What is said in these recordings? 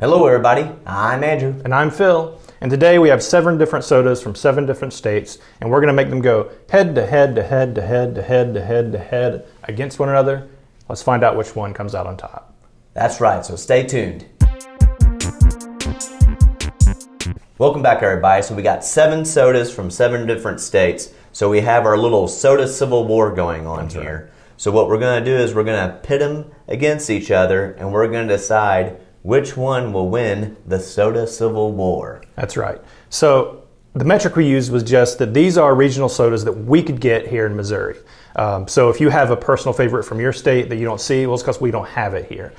Hello everybody, I'm Andrew. And I'm Phil. And today we have 7 different sodas from 7 different states, and we're going to make them go head to head to head to head to head to head to head against one another. Let's find out which one comes out on top. That's right, so stay tuned. Welcome back everybody. So we got 7 sodas from 7 different states. So we have our little soda civil war going on here. So what we're going to do is we're going to pit them against each other, and we're going to decide which one will win the soda civil war. That's right. So the metric we used was just that these are regional sodas that we could get here in Missouri. So if you have a personal favorite from your state that you don't see, well, it's because we don't have it here.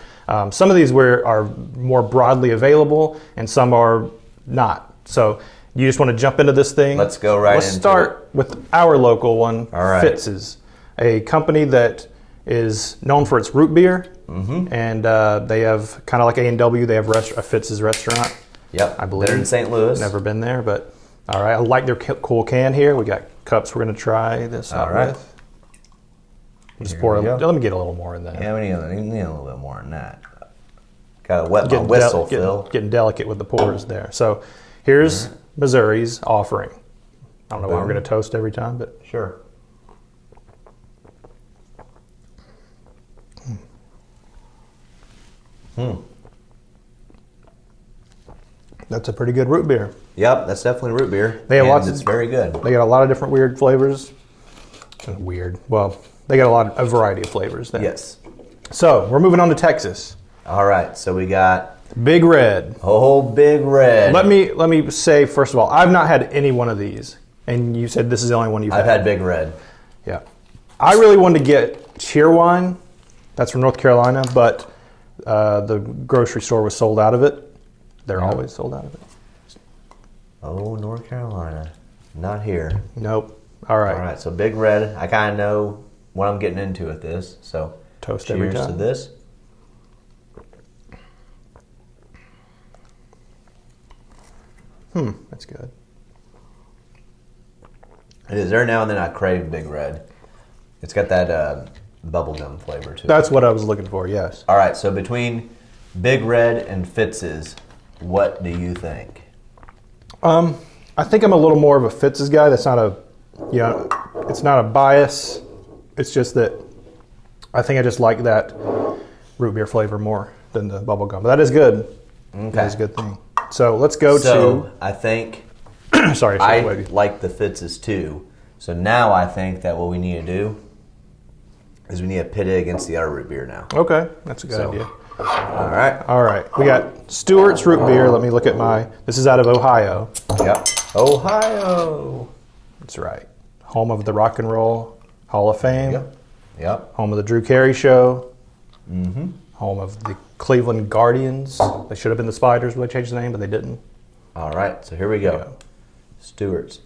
Some of these are more broadly available, and some are not. So you just want to jump into this thing. Let's go right into it. Let's start with our local one, All right. Fitz's, a company that is known for its root beer. Mm-hmm. And they have, kind of like A&W, they have a Fitz's restaurant. Yep, I believe. they're in St. Louis. Never been there, but all right. I like their cool can here. We got cups we're going to try this out with. Just pour let me get a little more in there. Yeah, we need a little bit more than that. Got to wet my whistle, Phil. Getting delicate with the pours there. So here's Missouri's offering. I don't know why we're going to toast every time, but sure. That's a pretty good root beer. Yep, that's definitely root beer. They have lots. It's very good. They got a lot of different weird flavors. Weird. Well, they got a variety of flavors there. Yes. So we're moving on to Texas. All right, so we got Big Red. Oh, Big Red. Let me say first of all, I've not had any one of these, and you said this is the only one you've had. I've had Big Red. Yeah, I really wanted to get Cheerwine. That's from North Carolina, but the grocery store was sold out of it. They're always sold out of it. Oh, North Carolina. Not here. Nope. All right. All right, so Big Red. I kind of know what I'm getting into with this. So Toast every cheers time. to this. That's good. It is. Every now and then I crave Big Red. It's got that bubblegum flavor to it. That's what I was looking for, yes. All right, so between Big Red and Fitz's, what do you think? I think I'm a little more of a Fitz's guy. That's not it's not a bias. It's just that I think I just like that root beer flavor more than the bubblegum. But that is good. Okay. That is a good thing. So let's go to... I think Sorry. I like the Fitz's too. So now I think that what we need to do is we need to pit it against the other root beer now. Okay, that's a good idea. All right. All right, we got Stewart's root beer. Let me look at this is out of Ohio. Yep. Ohio. That's right. Home of the Rock and Roll Hall of Fame. Yep. Home of the Drew Carey Show. Home of the Cleveland Guardians. They should have been the Spiders when they changed the name, but they didn't. All right, so here we go. Stewart's.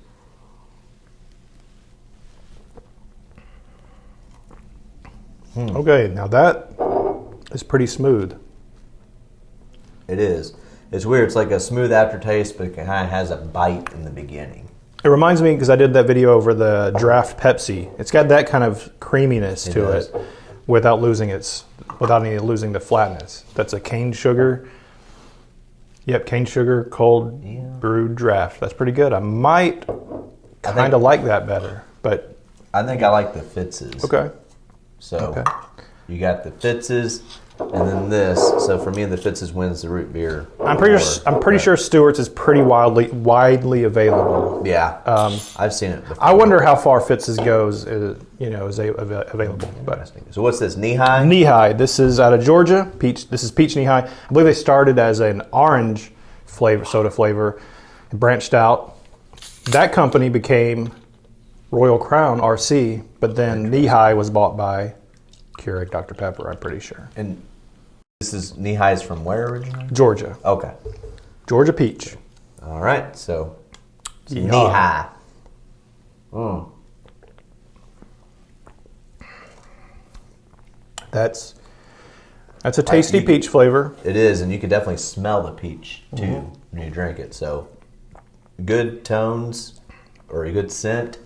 Okay, now that is pretty smooth. It is. It's weird. It's like a smooth aftertaste, but it kind of has a bite in the beginning. It reminds me, because I did that video over the draft Pepsi. It's got that kind of creaminess to it without losing losing the flatness. That's a cane sugar. Yep, cane sugar cold brewed draft. That's pretty good. I might kind of like that better, but I think I like the Fitz's. okay. So you got the Fitz's and then this. So for me, the Fitz's wins the root beer. I'm pretty sure Stewart's is pretty widely available. Yeah, I've seen it before. I wonder how far Fitz's goes. Is available. But So what's this? Knee-High? Knee-High. This is out of Georgia. Peach. This is peach Knee-High. I believe they started as an orange soda flavor, and branched out. That company became Royal Crown RC, but then Knee-High was bought by Keurig Dr. Pepper, I'm pretty sure. And this is Knee-High's from where originally? Georgia. Okay. Georgia peach. All right, so Yum. Knee-High. That's a tasty peach flavor. It is, and you can definitely smell the peach too when you drink it. So good tones, or a good scent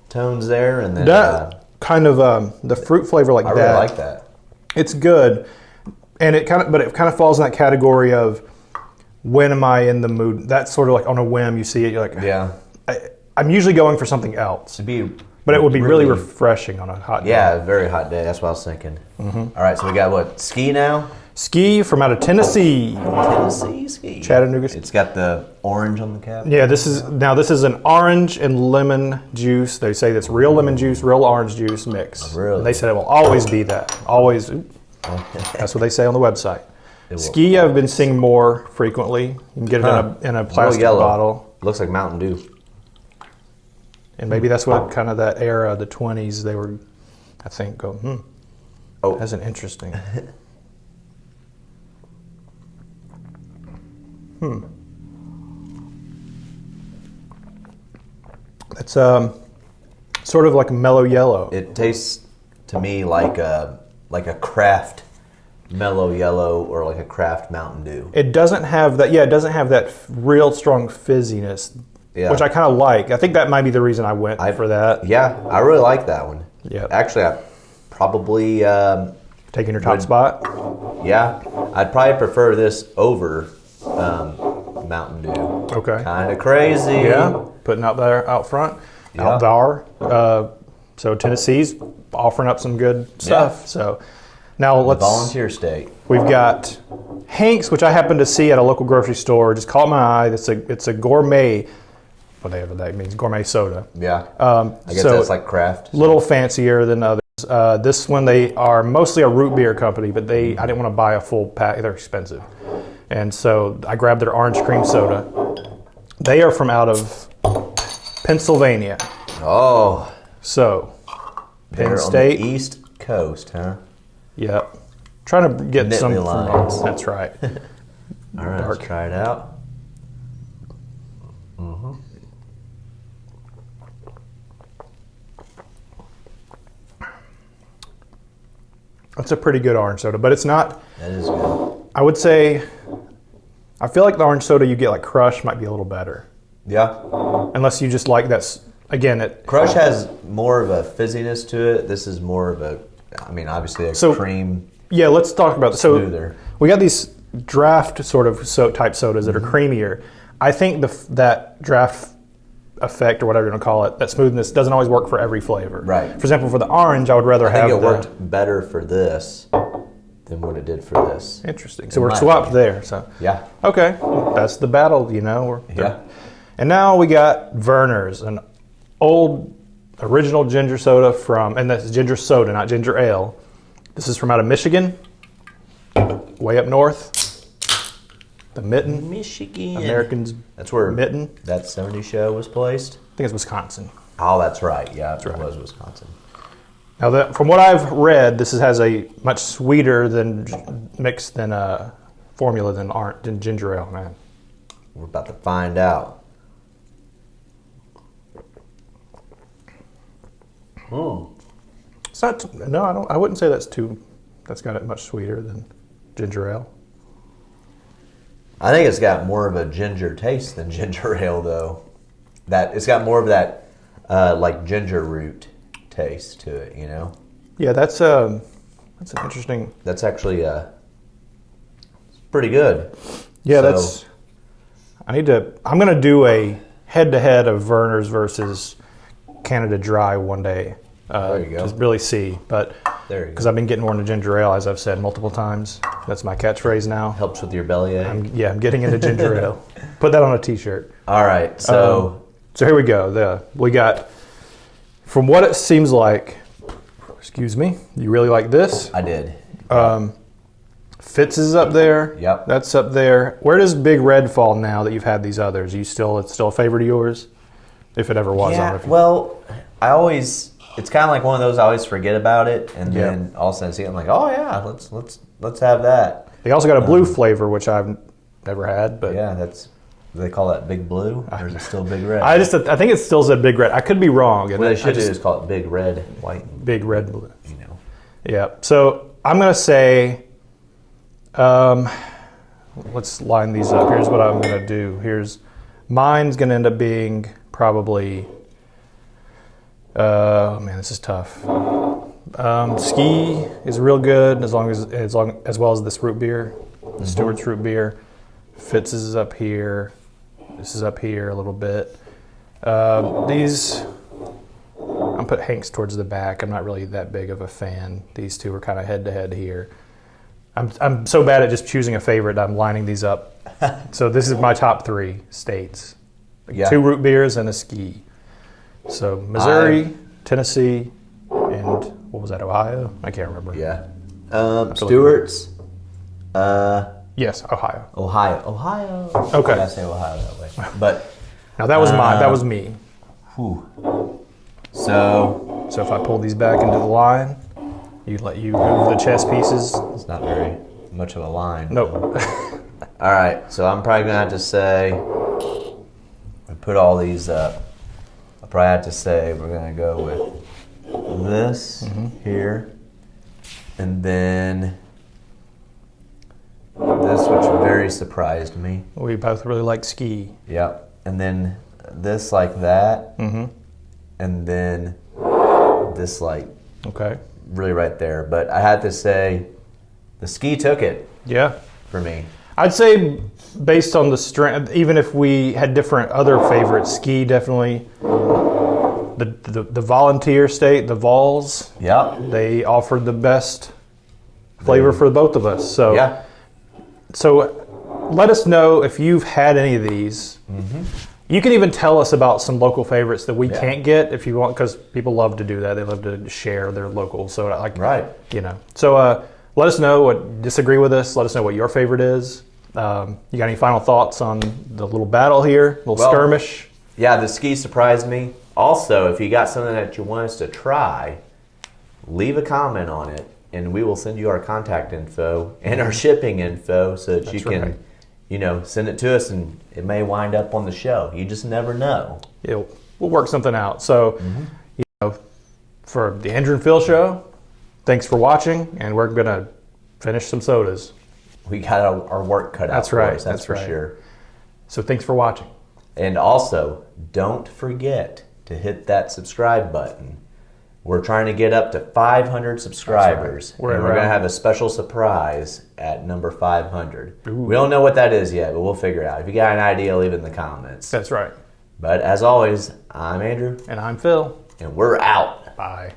tones there, and then That kind of the fruit flavor like I that. really like that. It's good. and it kind of falls in that category of when am I in the mood? That's sort of like on a whim. You see it, you're like, Yeah. I'm usually going for something else. But it would be really refreshing on a hot day. Yeah, a very hot day. That's what I was thinking. All right, so we got what? Ski now? Ski from out of Tennessee. Tennessee ski. Chattanooga. It's got the orange on the cap. Yeah, this is an orange and lemon juice. They say that's real lemon juice, real orange juice mix. Really? And they said it will always be that. Always. That's what they say on the website. Ski I've been seeing more frequently. You can get it in a plastic bottle. Looks like Mountain Dew. And maybe that's what kind of that era, the 20s, they were, I think, go, that's an interesting. It's sort of like a mellow yellow. It tastes to me like a craft mellow yellow or like a craft Mountain Dew. It doesn't have that. Yeah, it doesn't have that real strong fizziness, which I kind of like. I think that might be the reason I went for that. Yeah, I really like that one. Yeah, actually, I probably taking your top spot. Yeah, I'd probably prefer this over Mountain Dew. Okay, kind of crazy. Yeah, putting out there out front, out there. So Tennessee's offering up some good stuff. Yeah. So now let's volunteer state. We've got Hank's, which I happened to see at a local grocery store. Just caught my eye. It's a gourmet, whatever that means, gourmet soda. Yeah. I guess that's like craft. A little fancier than others. This one, they are mostly a root beer company, but I didn't want to buy a full pack. They're expensive. And so I grabbed their orange cream soda. They are from out of Pennsylvania. Oh. So, Penn State. On the East Coast, huh? Yep. Trying to get some from that's right. All right, let's try it out. Mm-hmm. That's a pretty good orange soda, but it's not. That is good. I would say, I feel like the orange soda you get like Crush might be a little better. Yeah. Unless you just like that. Again, Crush has more of a fizziness to it. This is more of a, obviously cream. Yeah, let's talk about this. Smoother. So we got these draft sort of type sodas that are creamier. I think that draft effect or whatever you want to call it, that smoothness doesn't always work for every flavor. Right. For example, for the orange, I would rather have. I think it worked better for this than what it did for this. Interesting. So we're swapped there. So yeah. Okay, that's the battle. Yeah. And now we got Vernors, an old original ginger soda and that's ginger soda, not ginger ale. This is from out of Michigan, way up north. The Mitten. Michigan. Americans. That's where Mitten. That 70s show was placed. I think it's Wisconsin. Oh, that's right. Yeah, that's right. It was Wisconsin. Now, from what I've read, this has a much sweeter mix than formula than ginger ale, man. We're about to find out. It's not. No, I wouldn't say that's got it much sweeter than ginger ale. I think it's got more of a ginger taste than ginger ale, though. That it's got more of that like ginger root taste to it, you know. Yeah, that's an interesting. That's actually pretty good. Yeah, I'm gonna do a head-to-head of Vernors versus Canada Dry one day. There you go. Just really see, but because I've been getting more into ginger ale, as I've said multiple times. That's my catchphrase now. Helps with your bellyache. I'm getting into ginger ale. Put that on a T-shirt. All right, so here we go. We got, from what it seems like. Excuse me. You really like this? I did. Fitz is up there. Yep. That's up there. Where does Big Red fall now that you've had these others? It's still a favorite of yours, if it ever was. Yeah. It's kind of like one of those I always forget about it, and then all of a sudden I see it, I'm like, oh yeah, let's have that. They also got a blue flavor, which I've never had, but yeah, do they call that Big Blue, or is it still Big Red? I think it still said Big Red. I could be wrong. What they should do is call it Big Red, White, Big Red Blue. You know. Yeah. So I'm gonna say, let's line these up. Here's what I'm gonna do. Mine's gonna end up being probably. Oh man, this is tough. Ski is real good as well as this root beer, Stewart's root beer. Fitz is up here. This is up here a little bit. These, I'll put Hank's towards the back. I'm not really that big of a fan. These two are kind of head to head here. I'm so bad at just choosing a favorite. I'm lining these up. So this is my top 3 states. Yeah. 2 root beers and a ski. So Missouri, Tennessee, and what was that, Ohio? I can't remember. Yeah. Stewart's. Yes, Ohio. Ohio. Okay. I gotta say Ohio that way. But Now that was mine. That was me. whew. So So if I pull these back into the line, you move the chess pieces. it's not very much of a line. Nope. All right. So I'm probably gonna have to say, I put all these up. I'll probably have to say we're gonna go with this here, and then this, which very surprised me. We both really like ski. Yep. And then this like that, Mm-hmm. and then this like Okay. really right there. But I had to say, the ski took it Yeah. for me. I'd say based on the strength, even if we had different other favorites, ski definitely. The volunteer state, the Vols, Yep. they offered the best flavor for both of us. So Yeah. So let us know if you've had any of these. You can even tell us about some local favorites that we can't get if you want, because people love to do that. They love to share their local. So like, Right. So let us know what disagree with us. Let us know what your favorite is. You got any final thoughts on the little battle here, little skirmish? Yeah, the ski surprised me. Also, if you got something that you want us to try, leave a comment on it, and we will send you our contact info and our shipping info so that you can, right. Send it to us, and it may wind up on the show. You just never know. We'll work something out. So, for the Andrew and Phil show, thanks for watching, and we're going to finish some sodas. We got our work cut out. That's for right. us, that's for sure. So thanks for watching. And also, don't forget to hit that subscribe button. We're trying to get up to 500 subscribers. That's right. We're going to have a special surprise at number 500. We don't know what that is yet, but we'll figure it out. If you got an idea, leave it in the comments. That's right. But as always, I'm Andrew. And I'm Phil. And we're out. Bye.